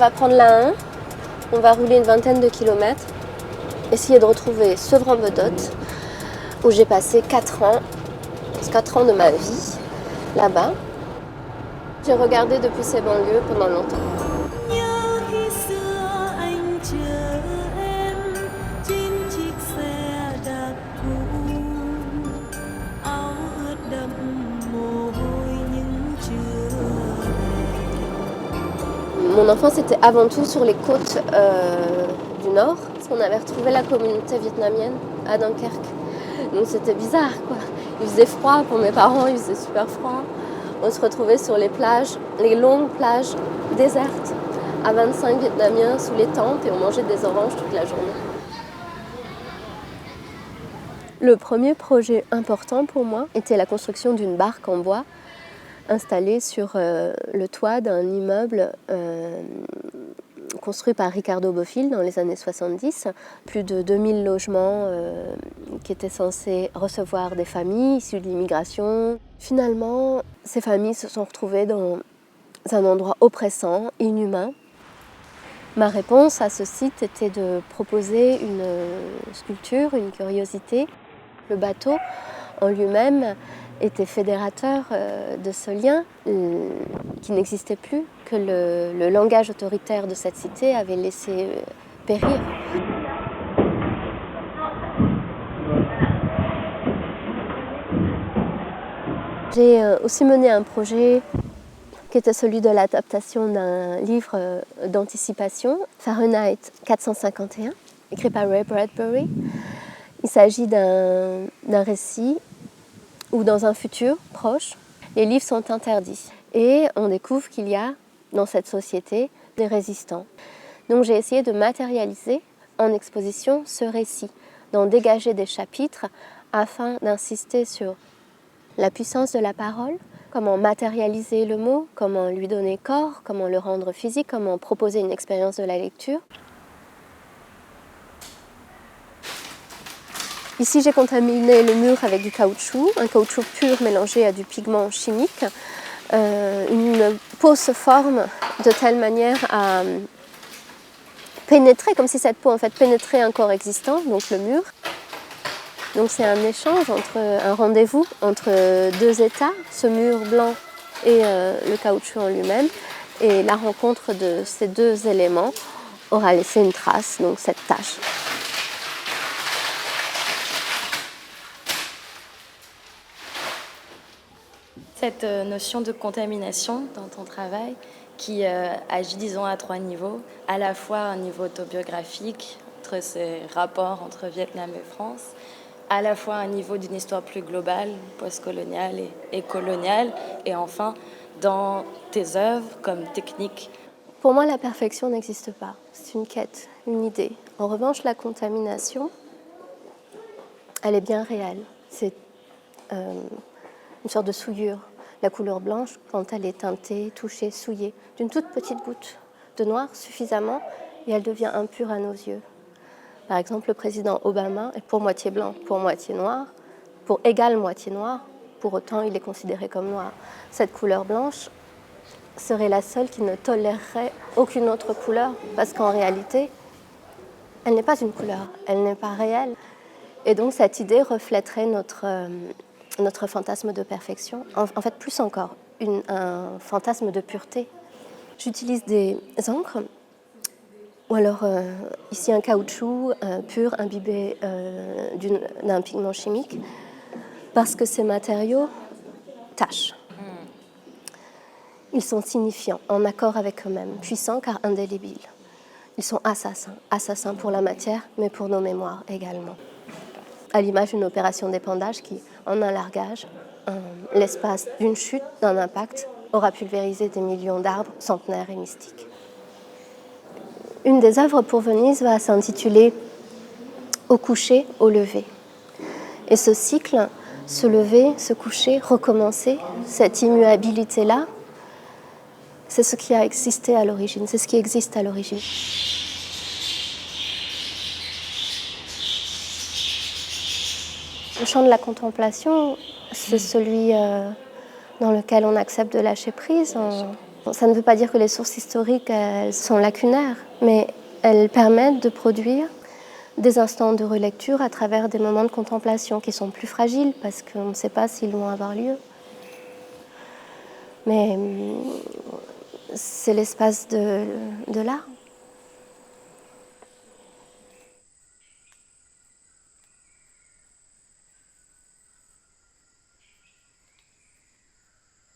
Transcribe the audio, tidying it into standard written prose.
va prendre la 1, on va rouler une vingtaine de kilomètres, essayer de retrouver Sevran-Bedotte, où j'ai passé 4 ans de ma vie, là-bas. J'ai regardé depuis ces banlieues pendant longtemps. Mon enfance était avant tout sur les côtes du Nord, parce qu'on avait retrouvé la communauté vietnamienne à Dunkerque. Donc c'était bizarre, quoi. Il faisait froid pour mes parents, il faisait super froid. On se retrouvait sur les plages, les longues plages désertes, à 25 Vietnamiens sous les tentes, et on mangeait des oranges toute la journée. Le premier projet important pour moi était la construction d'une barque en bois installée sur le toit d'un immeuble construit par Ricardo Bofill dans les années 70. Plus de 2000 logements qui étaient censés recevoir des familles issues de l'immigration. Finalement, ces familles se sont retrouvées dans un endroit oppressant, inhumain. Ma réponse à ce site était de proposer une sculpture, une curiosité. Le bateau en lui-même était fédérateur de ce lien qui n'existait plus, que le langage autoritaire de cette cité avait laissé périr. J'ai aussi mené un projet qui était celui de l'adaptation d'un livre d'anticipation, Fahrenheit 451, écrit par Ray Bradbury. Il s'agit d'un récit où dans un futur proche, les livres sont interdits. Et on découvre qu'il y a dans cette société des résistants. Donc j'ai essayé de matérialiser en exposition ce récit, d'en dégager des chapitres afin d'insister sur la puissance de la parole, comment matérialiser le mot, comment lui donner corps, comment le rendre physique, comment proposer une expérience de la lecture. Ici, j'ai contaminé le mur avec du caoutchouc, un caoutchouc pur mélangé à du pigment chimique. Une peau se forme de telle manière à pénétrer, comme si cette peau en fait pénétrait un corps existant, donc le mur. Donc c'est un échange, un rendez-vous entre deux états, ce mur blanc et le caoutchouc en lui-même. Et la rencontre de ces deux éléments aura laissé une trace, donc cette tache. Cette notion de contamination dans ton travail qui agit, disons, à 3 niveaux, à la fois un niveau autobiographique entre ces rapports entre Vietnam et France, à la fois un niveau d'une histoire plus globale, postcoloniale et coloniale, et enfin dans tes œuvres comme technique. Pour moi, la perfection n'existe pas. C'est une quête, une idée. En revanche, la contamination, elle est bien réelle. C'est une sorte de souillure. La couleur blanche, quand elle est teintée, touchée, souillée, d'une toute petite goutte de noir suffisamment, et elle devient impure à nos yeux. Par exemple, le président Obama est pour moitié blanc, pour moitié noir, pour égale moitié noir, pour autant il est considéré comme noir. Cette couleur blanche serait la seule qui ne tolérerait aucune autre couleur, parce qu'en réalité, elle n'est pas une couleur, elle n'est pas réelle. Et donc cette idée reflèterait notre fantasme de perfection, en fait plus encore, un fantasme de pureté. J'utilise des encres, ou alors ici un caoutchouc pur imbibé d'un pigment chimique, parce que ces matériaux tâchent. Ils sont signifiants, en accord avec eux-mêmes, puissants car indélébiles. Ils sont assassins pour la matière, mais pour nos mémoires également. À l'image d'une opération d'épandage qui, en un largage, l'espace d'une chute, d'un impact, aura pulvérisé des millions d'arbres centenaires et mystiques. Une des œuvres pour Venise va s'intituler « Au coucher, au lever ». Et ce cycle, se lever, se coucher, recommencer, cette immuabilité-là, c'est ce qui a existé à l'origine, c'est ce qui existe à l'origine. Le champ de la contemplation, c'est celui dans lequel on accepte de lâcher prise Ça ne veut pas dire que les sources historiques elles sont lacunaires, mais elles permettent de produire des instants de relecture à travers des moments de contemplation qui sont plus fragiles parce qu'on ne sait pas s'ils vont avoir lieu. Mais c'est l'espace de l'art.